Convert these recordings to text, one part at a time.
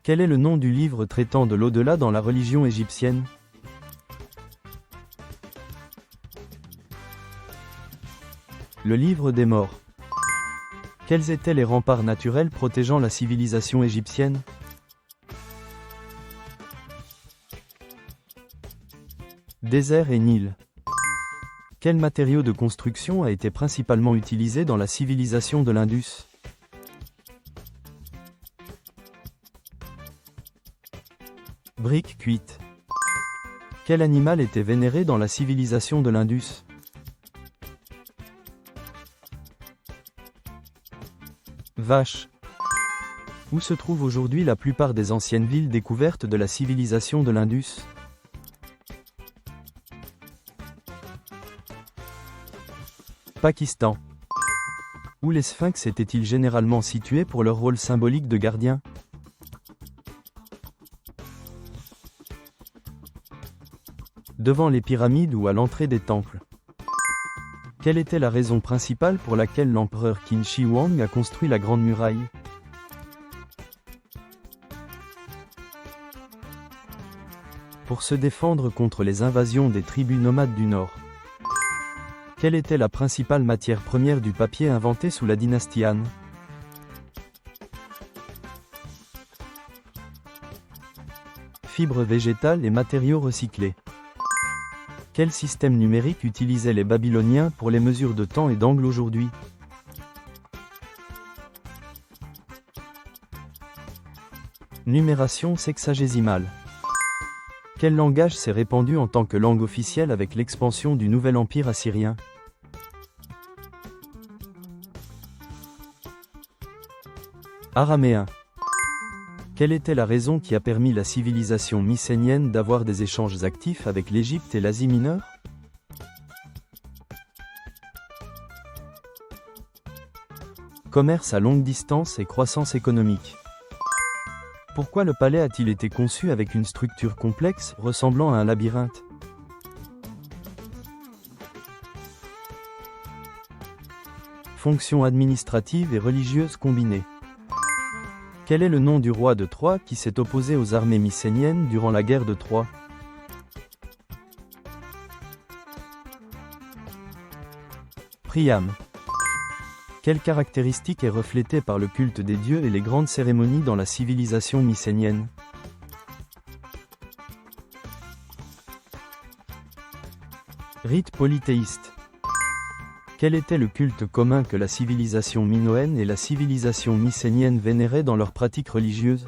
Quel est le nom du livre traitant de l'au-delà dans la religion égyptienne? Le livre des morts. Quels étaient les remparts naturels protégeant la civilisation égyptienne? Désert et Nil. Quel matériau de construction a été principalement utilisé dans la civilisation de l'Indus? Briques cuites. Quel animal était vénéré dans la civilisation de l'Indus? Vache. Où se trouvent aujourd'hui la plupart des anciennes villes découvertes de la civilisation de l'Indus? Pakistan. Où les sphinx étaient-ils généralement situés pour leur rôle symbolique de gardien? Devant les pyramides ou à l'entrée des temples. Quelle était la raison principale pour laquelle l'empereur Qin Shi Huang a construit la Grande Muraille? Pour se défendre contre les invasions des tribus nomades du Nord. Quelle était la principale matière première du papier inventé sous la dynastie Han? Fibres végétales et matériaux recyclés. Quel système numérique utilisaient les Babyloniens pour les mesures de temps et d'angle aujourd'hui? Numération sexagésimale. Quel langage s'est répandu en tant que langue officielle avec l'expansion du nouvel empire assyrien? Araméen. Quelle était la raison qui a permis la civilisation mycénienne d'avoir des échanges actifs avec l'Égypte et l'Asie mineure? Commerce à longue distance et croissance économique. Pourquoi le palais a-t-il été conçu avec une structure complexe, ressemblant à un labyrinthe? Fonctions administratives et religieuses combinées. Quel est le nom du roi de Troie qui s'est opposé aux armées mycéniennes durant la guerre de Troie? Priam. Quelle caractéristique est reflétée par le culte des dieux et les grandes cérémonies dans la civilisation mycénienne? Rite polythéiste. Quel était le culte commun que la civilisation minoenne et la civilisation mycénienne vénéraient dans leurs pratiques religieuses?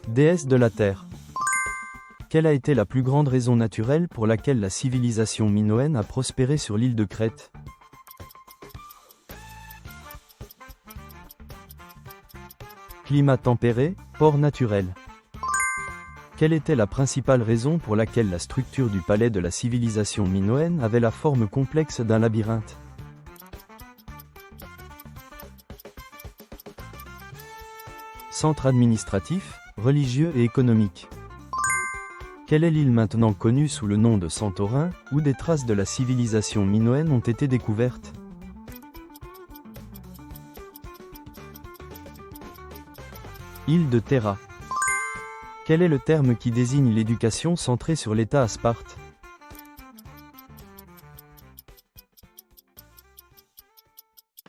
Déesse de la terre. Quelle a été la plus grande raison naturelle pour laquelle la civilisation minoenne a prospéré sur l'île de Crète? Climat tempéré, port naturel. Quelle était la principale raison pour laquelle la structure du palais de la civilisation minoenne avait la forme complexe d'un labyrinthe? Centre administratif, religieux et économique. Quelle est l'île maintenant connue sous le nom de Santorin, où des traces de la civilisation minoenne ont été découvertes? Île de Terra. Quel est le terme qui désigne l'éducation centrée sur l'État à Sparte?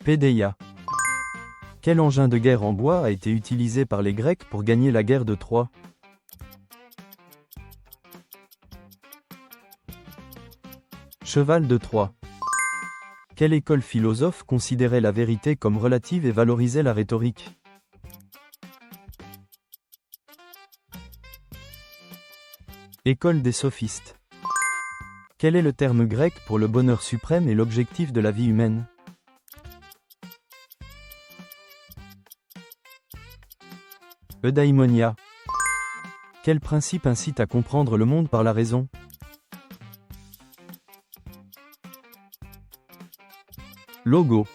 Pédéia. Quel engin de guerre en bois a été utilisé par les Grecs pour gagner la guerre de Troie? Cheval de Troie. Quelle école philosophe considérait la vérité comme relative et valorisait la rhétorique? École des sophistes. Quel est le terme grec pour le bonheur suprême et l'objectif de la vie humaine? Eudaimonia. Quel principe incite à comprendre le monde par la raison? Logo.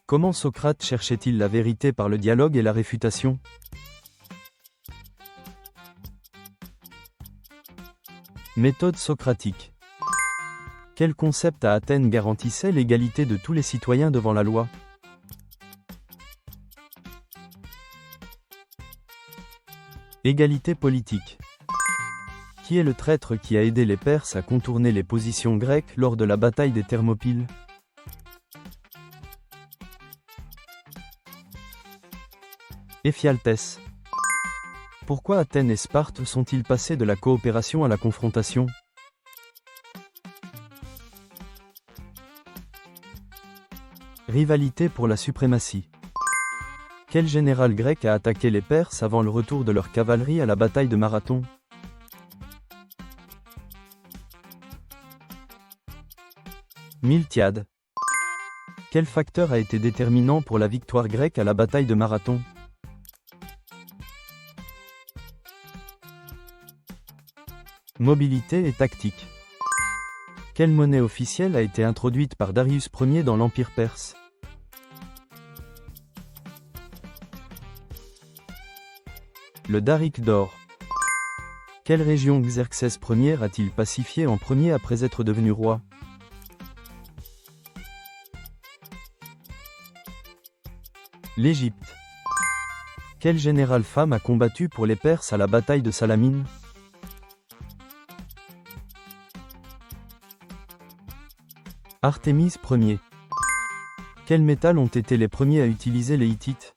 Comment Socrate cherchait-il la vérité par le dialogue et la réfutation? Méthode socratique. Quel concept à Athènes garantissait l'égalité de tous les citoyens devant la loi? Égalité politique. Qui est le traître qui a aidé les Perses à contourner les positions grecques lors de la bataille des Thermopyles? Éphialtès. Pourquoi Athènes et Sparte sont-ils passés de la coopération à la confrontation? Rivalité pour la suprématie. Quel général grec a attaqué les Perses avant le retour de leur cavalerie à la bataille de Marathon? Miltiade. Quel facteur a été déterminant pour la victoire grecque à la bataille de Marathon? Mobilité et tactique. Quelle monnaie officielle a été introduite par Darius Ier dans l'Empire perse? Le daric d'or. Quelle région Xerxès Ier a-t-il pacifiée en premier après être devenu roi? L'Égypte. Quelle générale femme a combattu pour les Perses à la bataille de Salamine? Artémis Ier. Quels métals ont été les premiers à utiliser les Hittites?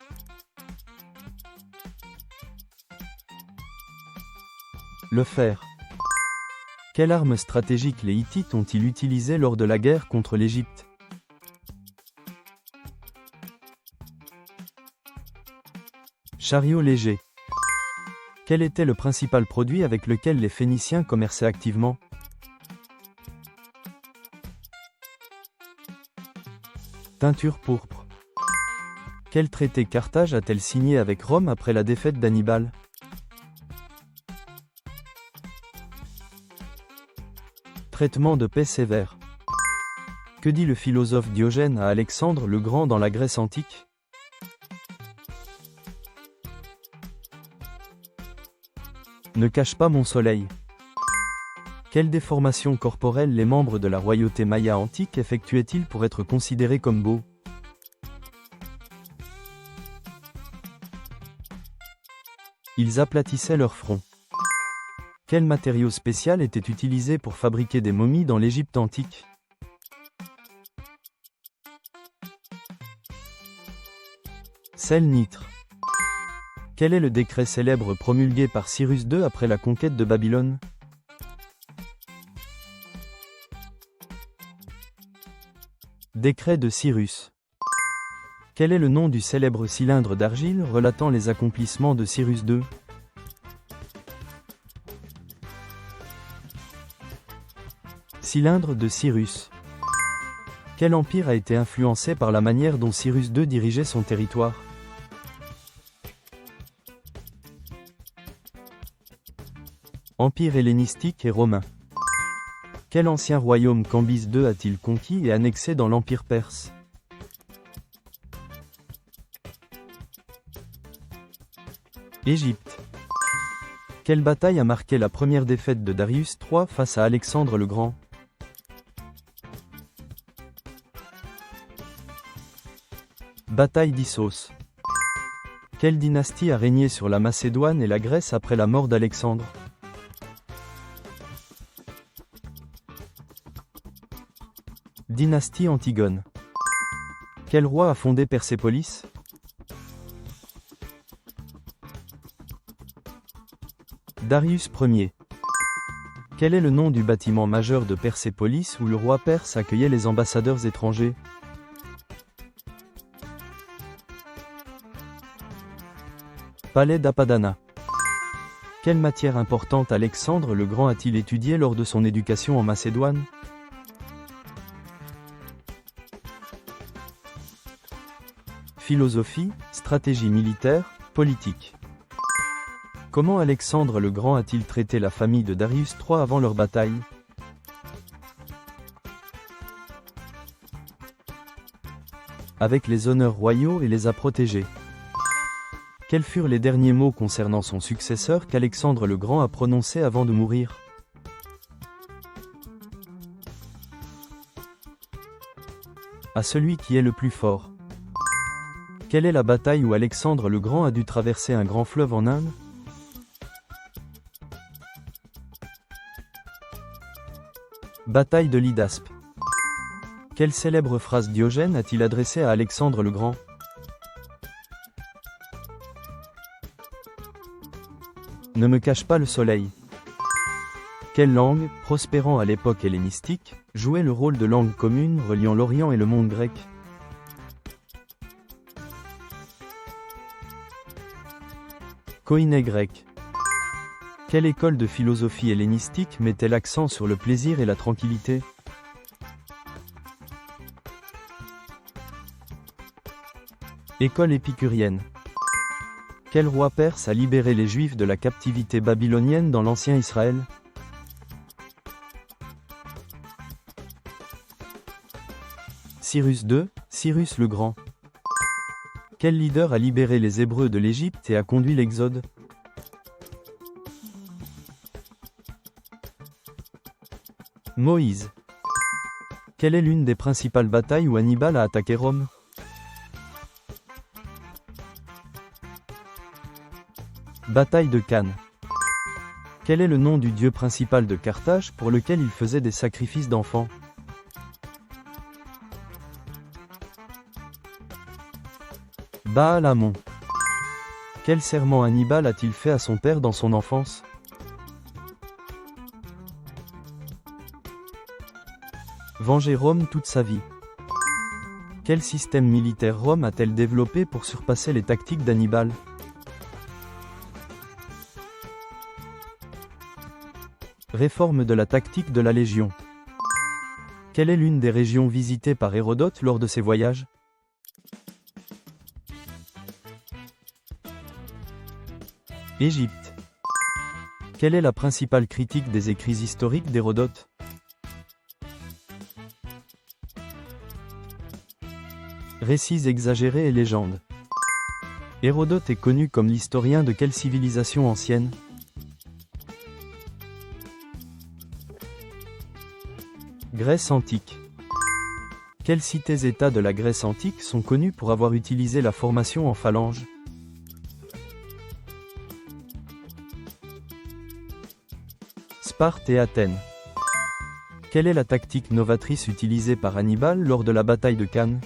Le fer. Quelle arme stratégique les Hittites ont-ils utilisée lors de la guerre contre l'Égypte? Chariot léger. Quel était le principal produit avec lequel les Phéniciens commerçaient activement? Teinture pourpre. Quel traité Carthage a-t-elle signé avec Rome après la défaite d'Hannibal? Traitement de paix sévère. Que dit le philosophe Diogène à Alexandre le Grand dans la Grèce antique? Ne cache pas mon soleil. Quelle déformation corporelle les membres de la royauté maya antique effectuaient-ils pour être considérés comme beaux? Ils aplatissaient leur front. Quel matériau spécial était utilisé pour fabriquer des momies dans l'Égypte antique? Sel nitre. Quel est le décret célèbre promulgué par Cyrus II après la conquête de Babylone? Décret de Cyrus. Quel est le nom du célèbre cylindre d'argile relatant les accomplissements de Cyrus II? Cylindre de Cyrus. Quel empire a été influencé par la manière dont Cyrus II dirigeait son territoire? Empire hellénistique et romain. Quel ancien royaume Cambyse II a-t-il conquis et annexé dans l'Empire perse? Égypte. Quelle bataille a marqué la première défaite de Darius III face à Alexandre le Grand? Bataille d'Issos. Quelle dynastie a régné sur la Macédoine et la Grèce après la mort d'Alexandre? Dynastie Antigone. Quel roi a fondé Persépolis? Darius Ier. Quel est le nom du bâtiment majeur de Persépolis où le roi perse accueillait les ambassadeurs étrangers? Palais d'Apadana. Quelle matière importante Alexandre le Grand a-t-il étudiée lors de son éducation en Macédoine? Philosophie, stratégie militaire, politique. Comment Alexandre le Grand a-t-il traité la famille de Darius III avant leur bataille? Avec les honneurs royaux et les a protégés. Quels furent les derniers mots concernant son successeur qu'Alexandre le Grand a prononcés avant de mourir? À celui qui est le plus fort. Quelle est la bataille où Alexandre le Grand a dû traverser un grand fleuve en Inde? Bataille de l'Hydaspe. Quelle célèbre phrase Diogène a-t-il adressée à Alexandre le Grand? Ne me cache pas le soleil. Quelle langue, prospérant à l'époque hellénistique, jouait le rôle de langue commune reliant l'Orient et le monde grec? Koiné grec. Quelle école de philosophie hellénistique mettait l'accent sur le plaisir et la tranquillité? École épicurienne. Quel roi perse a libéré les Juifs de la captivité babylonienne dans l'ancien Israël? Cyrus II, Cyrus le Grand. Quel leader a libéré les Hébreux de l'Égypte et a conduit l'Exode? Moïse. Quelle est l'une des principales batailles où Hannibal a attaqué Rome? Bataille de Cannes. Quel est le nom du dieu principal de Carthage pour lequel il faisait des sacrifices d'enfants? Baal-Hamon. Quel serment Hannibal a-t-il fait à son père dans son enfance? Venger Rome toute sa vie. Quel système militaire Rome a-t-elle développé pour surpasser les tactiques d'Hannibal? Réforme de la tactique de la Légion. Quelle est l'une des régions visitées par Hérodote lors de ses voyages? Égypte. Quelle est la principale critique des écrits historiques d'Hérodote? Récits exagérés et légendes. Hérodote est connu comme l'historien de quelle civilisation ancienne? Grèce antique. Quelles cités-États de la Grèce antique sont connus pour avoir utilisé la formation en phalange? Sparte et Athènes. Quelle est la tactique novatrice utilisée par Hannibal lors de la bataille de Cannes?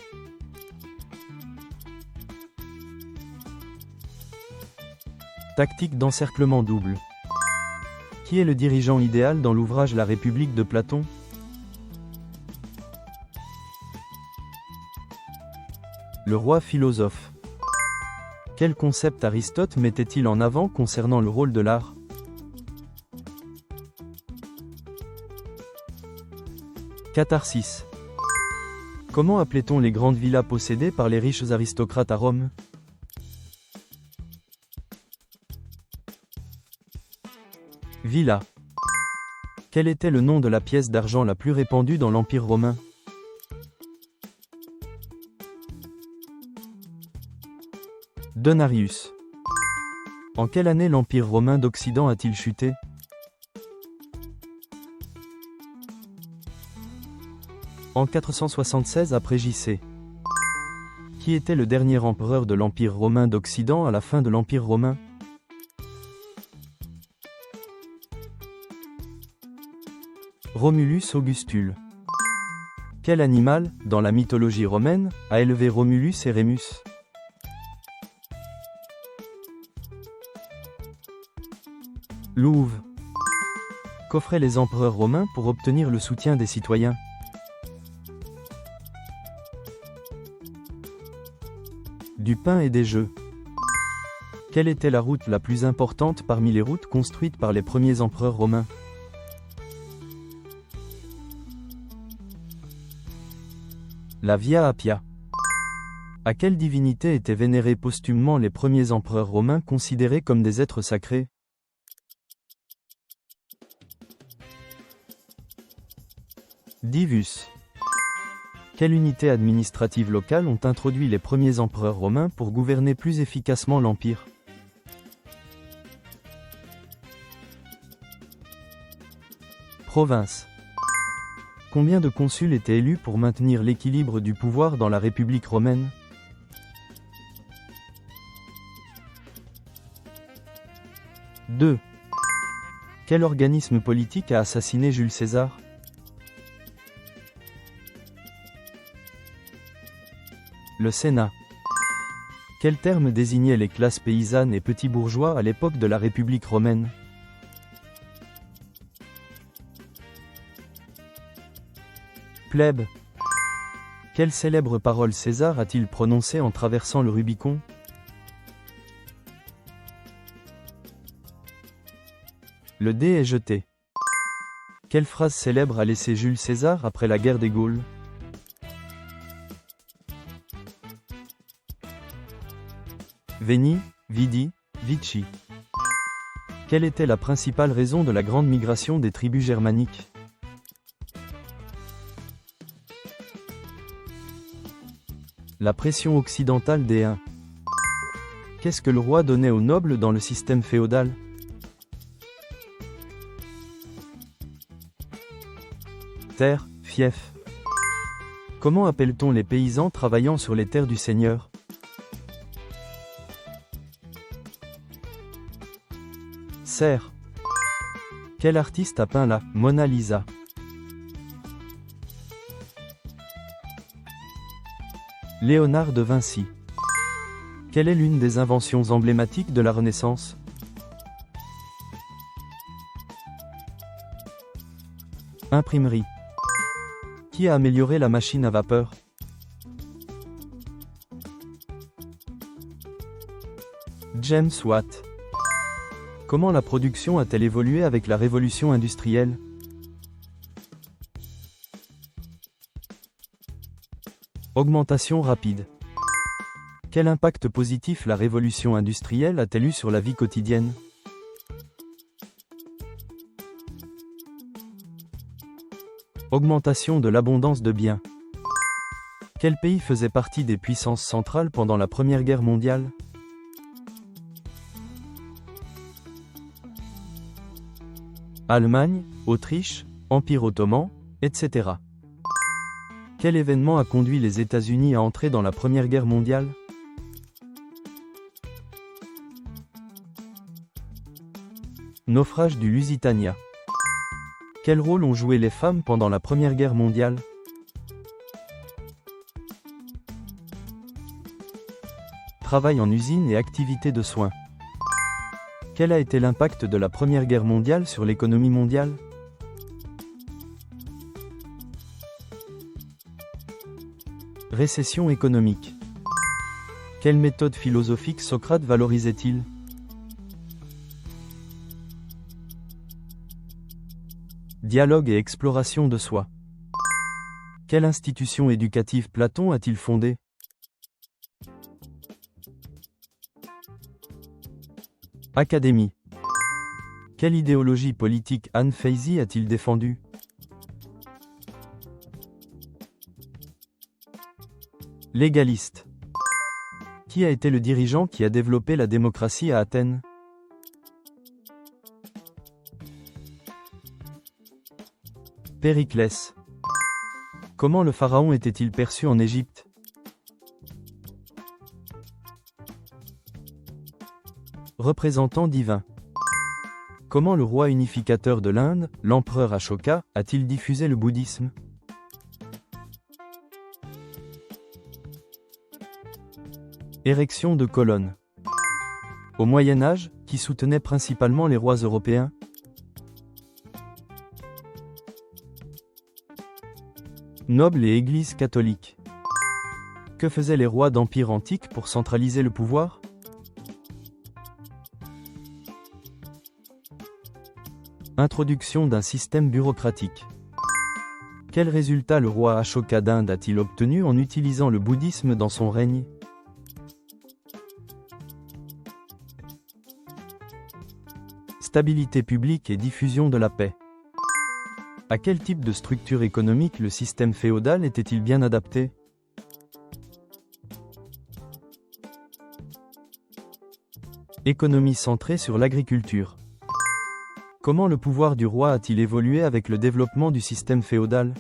Tactique d'encerclement double. Qui est le dirigeant idéal dans l'ouvrage La République de Platon? Le roi philosophe. Quel concept Aristote mettait-il en avant concernant le rôle de l'art? Catharsis. Comment appelait-on les grandes villas possédées par les riches aristocrates à Rome? Villa. Quel était le nom de la pièce d'argent la plus répandue dans l'Empire romain? Denarius. En quelle année l'Empire romain d'Occident a-t-il chuté? En 476 après J.C. Qui était le dernier empereur de l'Empire romain d'Occident à la fin de l'Empire romain? Romulus Augustule. Quel animal, dans la mythologie romaine, a élevé Romulus et Rémus? Louve. Qu'offraient les empereurs romains pour obtenir le soutien des citoyens? Du pain et des jeux. Quelle était la route la plus importante parmi les routes construites par les premiers empereurs romains? La Via Appia. À quelle divinité étaient vénérés posthumement les premiers empereurs romains considérés comme des êtres sacrés? Divus. Quelle unité administrative locale ont introduit les premiers empereurs romains pour gouverner plus efficacement l'Empire? Province. Combien de consuls étaient élus pour maintenir l'équilibre du pouvoir dans la République romaine? Deux. Quel organisme politique a assassiné Jules César? Le Sénat. Quel terme désignait les classes paysannes et petits bourgeois à l'époque de la République romaine? Plèbe. Quelle célèbre parole César a-t-il prononcée en traversant le Rubicon? Le dé est jeté. Quelle phrase célèbre a laissé Jules César après la guerre des Gaules? Veni, Vidi, Vici. Quelle était la principale raison de la grande migration des tribus germaniques? La pression occidentale des Huns. Qu'est-ce que le roi donnait aux nobles dans le système féodal? Terre, fief. Comment appelle-t-on les paysans travaillant sur les terres du seigneur? Serfs. Quel artiste a peint la Mona Lisa? Léonard de Vinci. Quelle est l'une des inventions emblématiques de la Renaissance? Imprimerie. Qui a amélioré la machine à vapeur? James Watt. Comment la production a-t-elle évolué avec la révolution industrielle? Augmentation rapide. Quel impact positif la révolution industrielle a-t-elle eu sur la vie quotidienne? Augmentation de l'abondance de biens. Quel pays faisait partie des puissances centrales pendant la Première Guerre mondiale? Allemagne, Autriche, Empire ottoman, etc. Quel événement a conduit les États-Unis à entrer dans la Première Guerre mondiale? Naufrage du Lusitania. Quel rôle ont joué les femmes pendant la Première Guerre mondiale? Travail en usine et activités de soins. Quel a été l'impact de la Première Guerre mondiale sur l'économie mondiale? Récession économique. Quelle méthode philosophique Socrate valorisait-il? Dialogue et exploration de soi. Quelle institution éducative Platon a-t-il fondée? Académie. Quelle idéologie politique Anne Feyzi a-t-il défendue? Légaliste. Qui a été le dirigeant qui a développé la démocratie à Athènes? Périclès. Comment le pharaon était-il perçu en Égypte? Représentant divin. Comment le roi unificateur de l'Inde, l'empereur Ashoka, a-t-il diffusé le bouddhisme? Érection de colonnes. Au Moyen Âge, qui soutenait principalement les rois européens? Nobles et Église catholique. Que faisaient les rois d'empire antique pour centraliser le pouvoir? Introduction d'un système bureaucratique. Quel résultat le roi Ashoka d'Inde a-t-il obtenu en utilisant le bouddhisme dans son règne? Stabilité publique et diffusion de la paix. À quel type de structure économique le système féodal était-il bien adapté? Économie centrée sur l'agriculture. Comment le pouvoir du roi a-t-il évolué avec le développement du système féodal?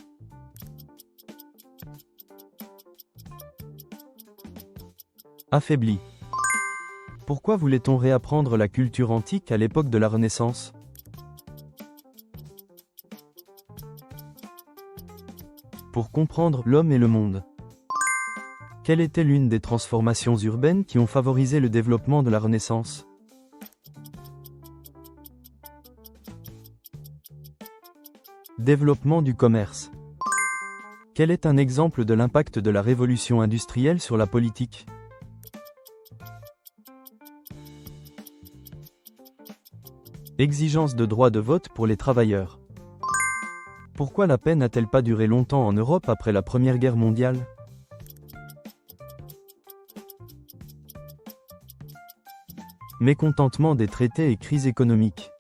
Affaibli. Pourquoi voulait-on réapprendre la culture antique à l'époque de la Renaissance? Pour comprendre l'homme et le monde. Quelle était l'une des transformations urbaines qui ont favorisé le développement de la Renaissance? Développement du commerce. Quel est un exemple de l'impact de la révolution industrielle sur la politique? Exigence de droit de vote pour les travailleurs. Pourquoi la paix n'a-t-elle pas duré longtemps en Europe après la Première Guerre mondiale? Mécontentement des traités et crise économique.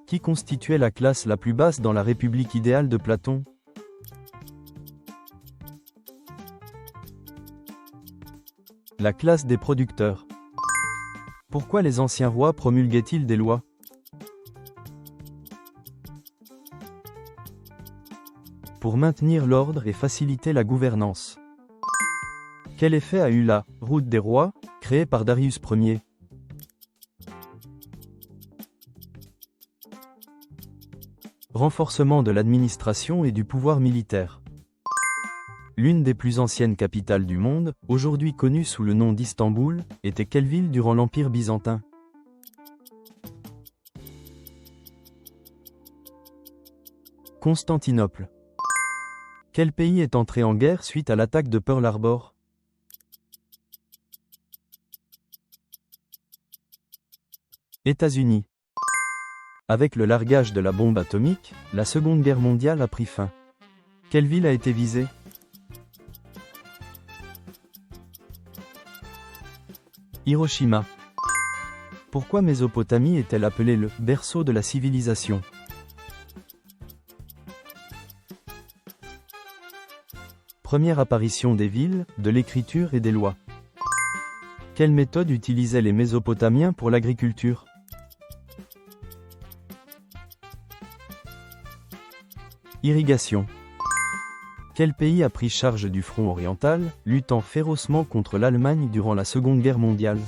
Qui constituait la classe la plus basse dans la République idéale de Platon? La classe des producteurs. Pourquoi les anciens rois promulguaient-ils des lois? Pour maintenir l'ordre et faciliter la gouvernance. Quel effet a eu la « Route des rois » créée par Darius Ier? Renforcement de l'administration et du pouvoir militaire. L'une des plus anciennes capitales du monde, aujourd'hui connue sous le nom d'Istanbul, était quelle ville durant l'Empire byzantin? Constantinople. Quel pays est entré en guerre suite à l'attaque de Pearl Harbor? États-Unis. Avec le largage de la bombe atomique, la Seconde Guerre mondiale a pris fin. Quelle ville a été visée? Hiroshima. Pourquoi Mésopotamie est-elle appelée le berceau de la civilisation? Première apparition des villes, de l'écriture et des lois. Quelle méthode utilisaient les Mésopotamiens pour l'agriculture? Irrigation. Quel pays a pris charge du front oriental, luttant férocement contre l'Allemagne durant la Seconde Guerre mondiale?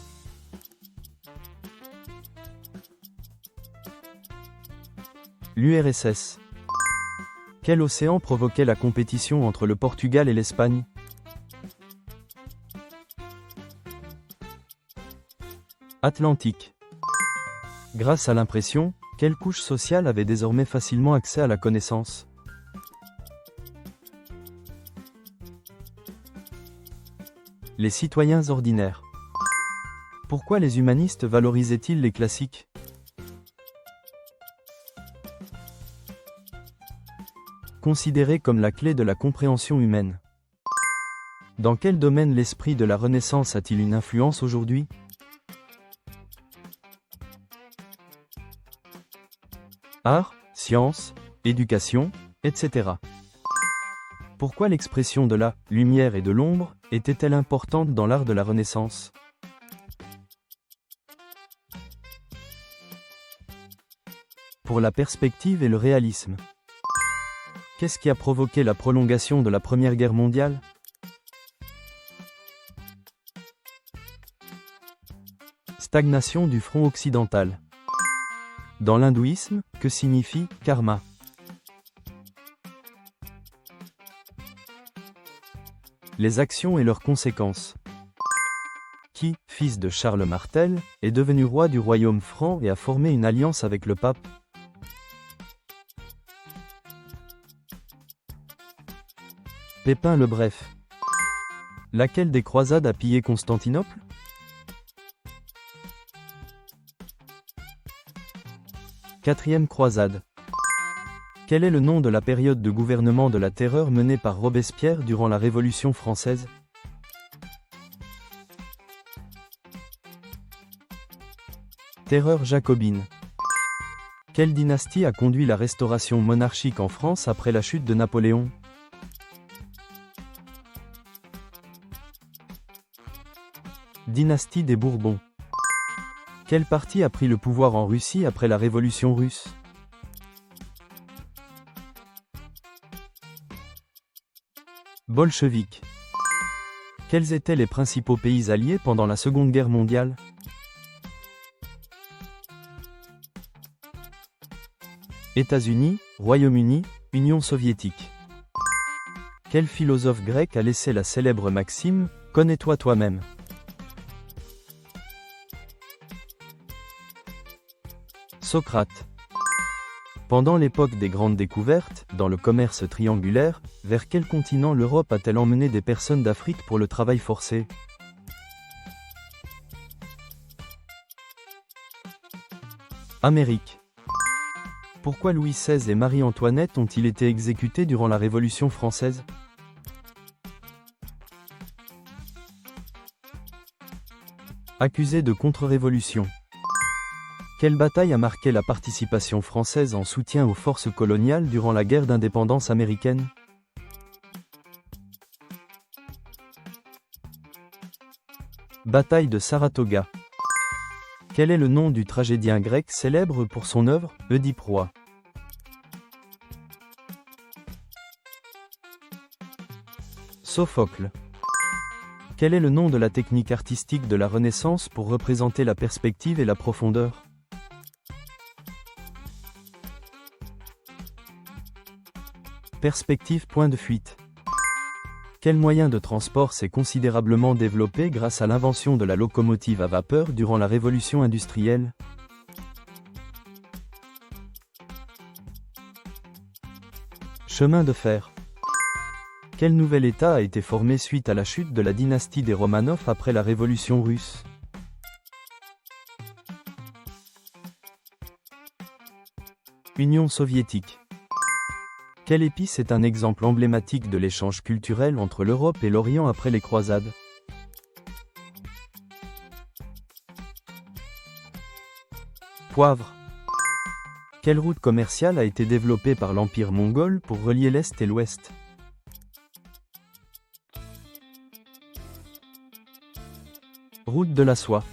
L'URSS. Quel océan provoquait la compétition entre le Portugal et l'Espagne? Atlantique. Grâce à l'impression, quelle couche sociale avait désormais facilement accès à la connaissance? Les citoyens ordinaires. Pourquoi les humanistes valorisaient-ils les classiques? Considérés comme la clé de la compréhension humaine. Dans quel domaine l'esprit de la Renaissance a-t-il une influence aujourd'hui? Art, science, éducation, etc. Pourquoi l'expression de la lumière et de l'ombre était-elle importante dans l'art de la Renaissance? Pour la perspective et le réalisme. Qu'est-ce qui a provoqué la prolongation de la Première Guerre mondiale? Stagnation du front occidental. Dans l'hindouisme, que signifie karma? Les actions et leurs conséquences. Qui, fils de Charles Martel, est devenu roi du royaume franc et a formé une alliance avec le pape? Pépin le Bref. Laquelle des croisades a pillé Constantinople? Quatrième croisade. Quel est le nom de la période de gouvernement de la Terreur menée par Robespierre durant la Révolution française? Terreur jacobine. Quelle dynastie a conduit la restauration monarchique en France après la chute de Napoléon? Dynastie des Bourbons. Quel parti a pris le pouvoir en Russie après la Révolution russe? Bolcheviks. Quels étaient les principaux pays alliés pendant la Seconde Guerre mondiale? États-Unis, Royaume-Uni, Union soviétique. Quel philosophe grec a laissé la célèbre maxime « Connais-toi toi-même » ? Socrate. Pendant l'époque des grandes découvertes, dans le commerce triangulaire, vers quel continent l'Europe a-t-elle emmené des personnes d'Afrique pour le travail forcé ? Amérique. Pourquoi Louis XVI et Marie-Antoinette ont-ils été exécutés durant la Révolution française ? Accusés de contre-révolution. Quelle bataille a marqué la participation française en soutien aux forces coloniales durant la guerre d'indépendance américaine ? Bataille de Saratoga. Quel est le nom du tragédien grec célèbre pour son œuvre, Oedipe Roi ? Sophocle. Quel est le nom de la technique artistique de la Renaissance pour représenter la perspective et la profondeur ? Perspective point de fuite. Quel moyen de transport s'est considérablement développé grâce à l'invention de la locomotive à vapeur durant la Révolution industrielle ? Chemin de fer. Quel nouvel État a été formé suite à la chute de la dynastie des Romanov après la Révolution russe ? Union soviétique. Quelle épice est un exemple emblématique de l'échange culturel entre l'Europe et l'Orient après les croisades ? Poivre. Quelle route commerciale a été développée par l'Empire mongol pour relier l'Est et l'Ouest ? Route de la soie.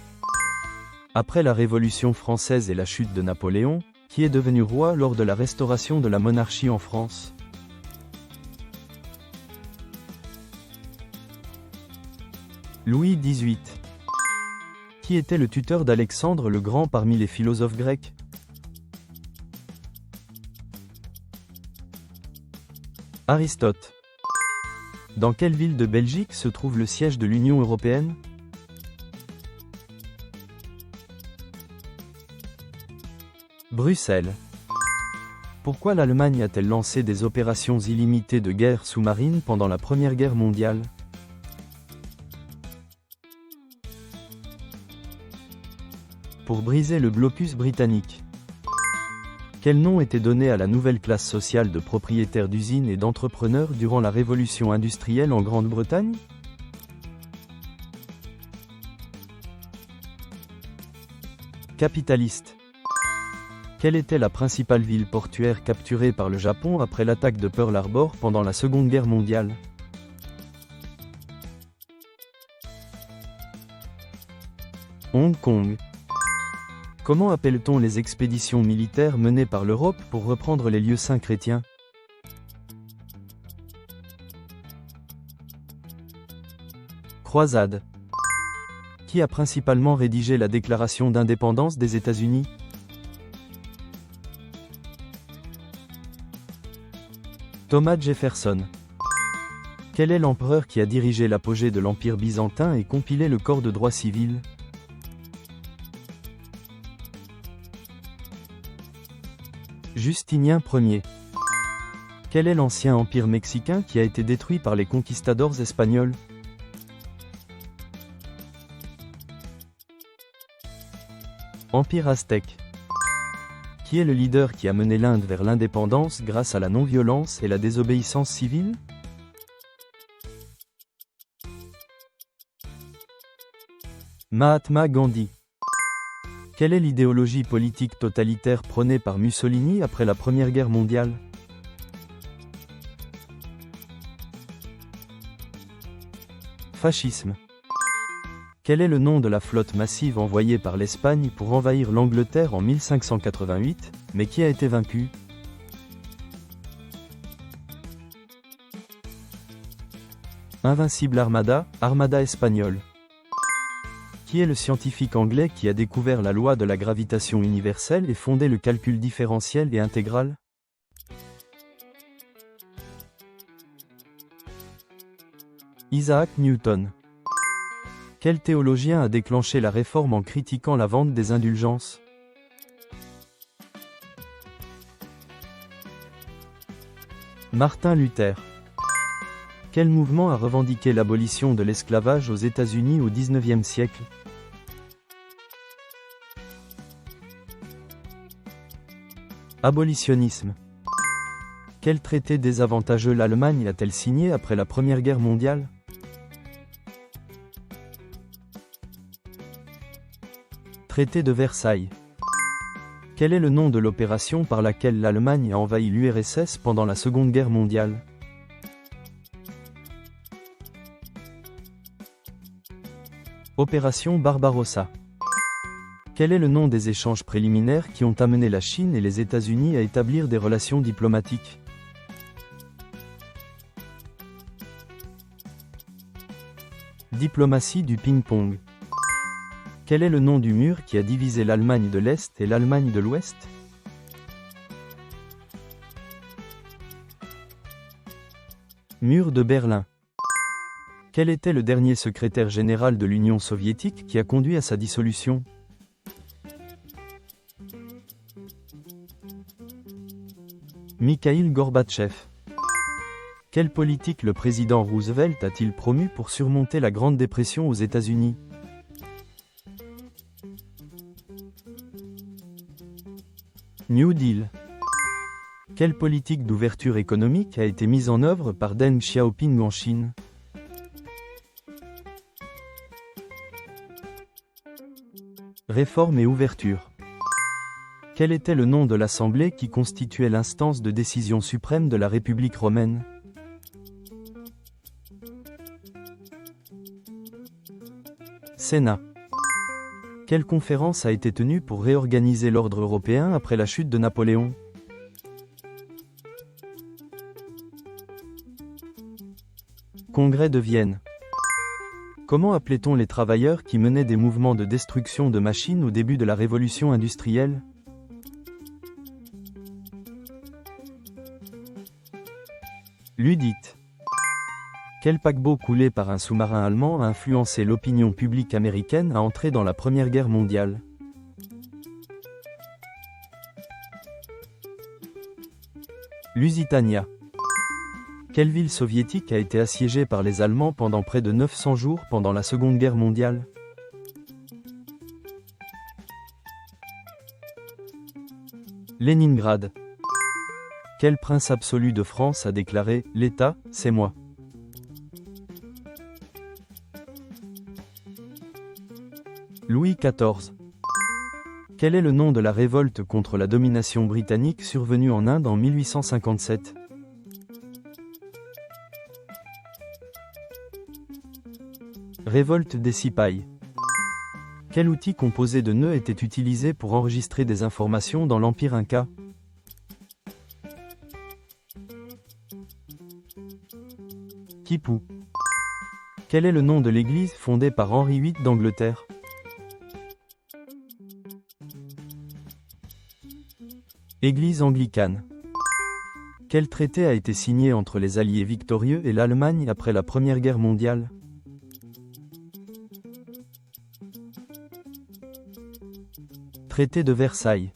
Après la Révolution française et la chute de Napoléon, qui est devenu roi lors de la restauration de la monarchie en France ? Louis XVIII. Qui était le tuteur d'Alexandre le Grand parmi les philosophes grecs ? Aristote. Dans quelle ville de Belgique se trouve le siège de l'Union européenne ? Bruxelles. Pourquoi l'Allemagne a-t-elle lancé des opérations illimitées de guerre sous-marine pendant la Première Guerre mondiale ? Pour briser le blocus britannique. Quel nom était donné à la nouvelle classe sociale de propriétaires d'usines et d'entrepreneurs durant la Révolution industrielle en Grande-Bretagne ? Capitaliste. Quelle était la principale ville portuaire capturée par le Japon après l'attaque de Pearl Harbor pendant la Seconde Guerre mondiale ? Hong Kong. Comment appelle-t-on les expéditions militaires menées par l'Europe pour reprendre les lieux saints chrétiens ? Croisade. Qui a principalement rédigé la Déclaration d'indépendance des États-Unis ? Thomas Jefferson. Quel est l'empereur qui a dirigé l'apogée de l'Empire byzantin et compilé le corps de droit civil ? Justinien Ier. Quel est l'ancien empire mexicain qui a été détruit par les conquistadors espagnols ? Empire aztèque. Qui est le leader qui a mené l'Inde vers l'indépendance grâce à la non-violence et la désobéissance civile ? Mahatma Gandhi. Quelle est l'idéologie politique totalitaire prônée par Mussolini après la Première Guerre mondiale ? Fascisme. Quel est le nom de la flotte massive envoyée par l'Espagne pour envahir l'Angleterre en 1588, mais qui a été vaincue ? Invincible Armada, Armada espagnole. Qui est le scientifique anglais qui a découvert la loi de la gravitation universelle et fondé le calcul différentiel et intégral ? Isaac Newton. Quel théologien a déclenché la réforme en critiquant la vente des indulgences? Martin Luther. Quel mouvement a revendiqué l'abolition de l'esclavage aux États-Unis au XIXe siècle? Abolitionnisme. Quel traité désavantageux l'Allemagne a-t-elle signé après la Première Guerre mondiale? Traité de Versailles. Quel est le nom de l'opération par laquelle l'Allemagne a envahi l'URSS pendant la Seconde Guerre mondiale? Opération Barbarossa. Quel est le nom des échanges préliminaires qui ont amené la Chine et les États-Unis à établir des relations diplomatiques? Diplomatie du ping-pong. Quel est le nom du mur qui a divisé l'Allemagne de l'Est et l'Allemagne de l'Ouest? Mur de Berlin. Quel était le dernier secrétaire général de l'Union soviétique qui a conduit à sa dissolution? Mikhaïl Gorbatchev. Quelle politique le président Roosevelt a-t-il promu pour surmonter la Grande Dépression aux États-Unis? New Deal. Quelle politique d'ouverture économique a été mise en œuvre par Deng Xiaoping en Chine? Réforme et ouverture. Quel était le nom de l'Assemblée qui constituait l'instance de décision suprême de la République romaine? Sénat. Quelle conférence a été tenue pour réorganiser l'ordre européen après la chute de Napoléon? Congrès de Vienne. Comment appelait-on les travailleurs qui menaient des mouvements de destruction de machines au début de la révolution industrielle? Ludites. Quel paquebot coulé par un sous-marin allemand a influencé l'opinion publique américaine à entrer dans la Première Guerre mondiale? Lusitania. Quelle ville soviétique a été assiégée par les Allemands pendant près de 900 jours pendant la Seconde Guerre mondiale? Leningrad. Quel prince absolu de France a déclaré « L'État, c'est moi » ? Louis XIV. Quel est le nom de la révolte contre la domination britannique survenue en Inde en 1857? Révolte des Sipahis. Quel outil composé de nœuds était utilisé pour enregistrer des informations dans l'Empire Inca? Quipu. Quel est le nom de l'église fondée par Henri VIII d'Angleterre? Église anglicane. Quel traité a été signé entre les Alliés victorieux et l'Allemagne après la Première Guerre mondiale? Traité de Versailles.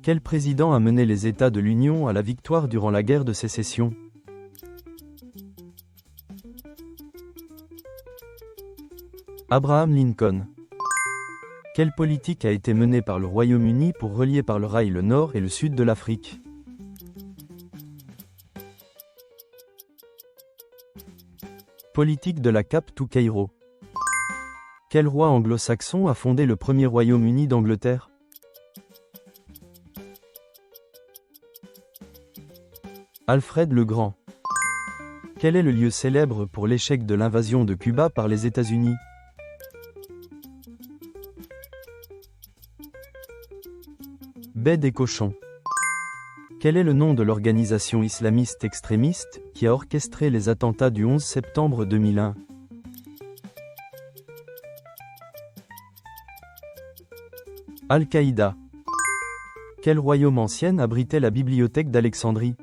Quel président a mené les États de l'Union à la victoire durant la guerre de sécession? Abraham Lincoln. Quelle politique a été menée par le Royaume-Uni pour relier par le rail le nord et le sud de l'Afrique? Politique de la Cape to Cairo. Quel roi anglo-saxon a fondé le premier Royaume-Uni d'Angleterre? Alfred le Grand. Quel est le lieu célèbre pour l'échec de l'invasion de Cuba par les États-Unis? Baie des Cochons. Quel est le nom de l'organisation islamiste extrémiste qui a orchestré les attentats du 11 septembre 2001? Al-Qaïda. Quel royaume ancien abritait la bibliothèque d'Alexandrie?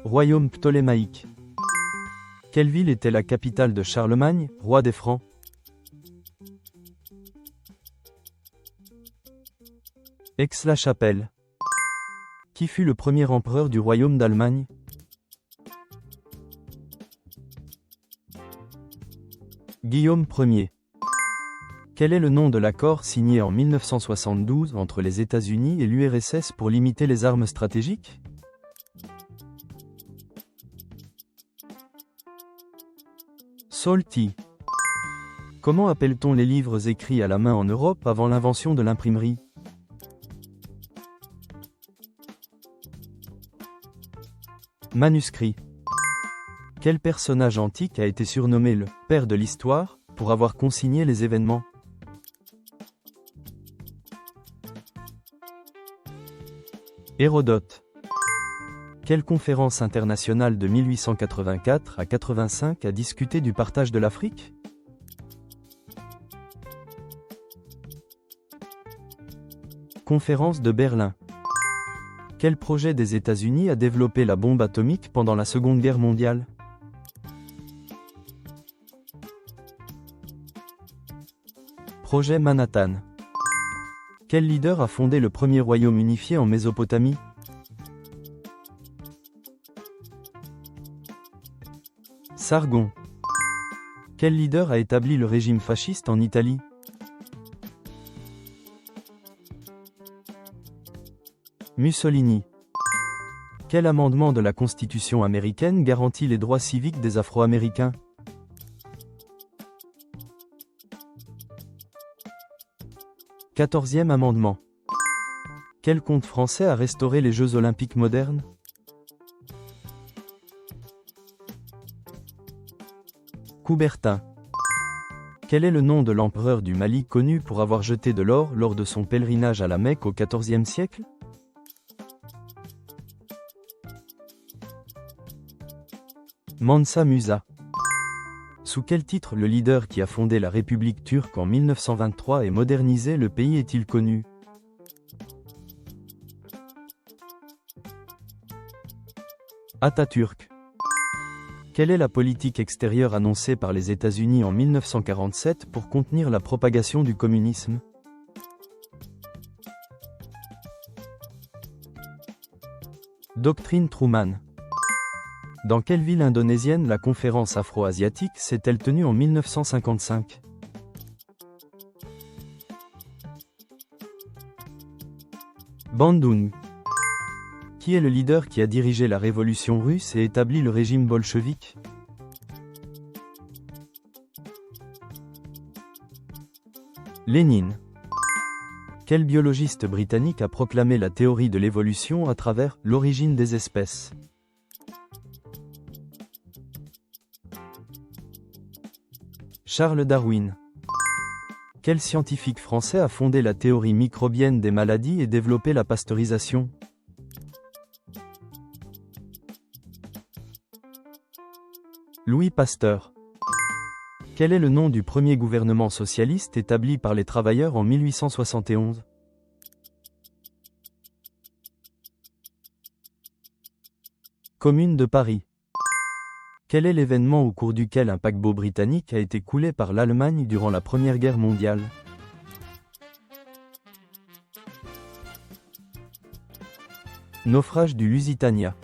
Royaume ptolémaïque. Quelle ville était la capitale de Charlemagne, roi des Francs? Aix-la-Chapelle. Qui fut le premier empereur du royaume d'Allemagne? Guillaume Ier. Quel est le nom de l'accord signé en 1972 entre les États-Unis et l'URSS pour limiter les armes stratégiques? SALT. Comment appelle-t-on les livres écrits à la main en Europe avant l'invention de l'imprimerie? Manuscrit. Quel personnage antique a été surnommé le « père de l'histoire » pour avoir consigné les événements? Hérodote. Quelle conférence internationale de 1884 à 85 a discuté du partage de l'Afrique? Conférence de Berlin. Quel projet des États-Unis a développé la bombe atomique pendant la Seconde Guerre mondiale? Projet Manhattan. Quel leader a fondé le premier royaume unifié en Mésopotamie? Sargon. Quel leader a établi le régime fasciste en Italie? Mussolini. Quel amendement de la Constitution américaine garantit les droits civiques des Afro-Américains? 14e amendement. Quel comte français a restauré les Jeux olympiques modernes? Coubertin. Quel est le nom de l'empereur du Mali connu pour avoir jeté de l'or lors de son pèlerinage à la Mecque au XIVe siècle? Mansa Musa. Sous quel titre le leader qui a fondé la République turque en 1923 et modernisé le pays est-il connu? Atatürk. Quelle est la politique extérieure annoncée par les États-Unis en 1947 pour contenir la propagation du communisme? Doctrine Truman. Dans quelle ville indonésienne la conférence afro-asiatique s'est-elle tenue en 1955? Bandung. Qui est le leader qui a dirigé la révolution russe et établi le régime bolchevique? Lénine. Quel biologiste britannique a proclamé la théorie de l'évolution à travers l'origine des espèces? Charles Darwin. Quel scientifique français a fondé la théorie microbienne des maladies et développé la pasteurisation? Louis Pasteur. Quel est le nom du premier gouvernement socialiste établi par les travailleurs en 1871? Commune de Paris. Quel est l'événement au cours duquel un paquebot britannique a été coulé par l'Allemagne durant la Première Guerre mondiale? Naufrage du Lusitania.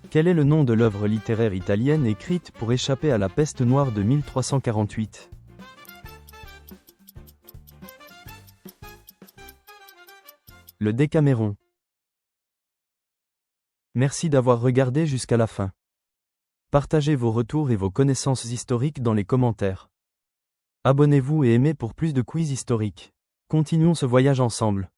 Quel est le nom de l'œuvre littéraire italienne écrite pour échapper à la peste noire de 1348? Le Décaméron. Merci d'avoir regardé jusqu'à la fin. Partagez vos retours et vos connaissances historiques dans les commentaires. Abonnez-vous et aimez pour plus de quiz historiques. Continuons ce voyage ensemble.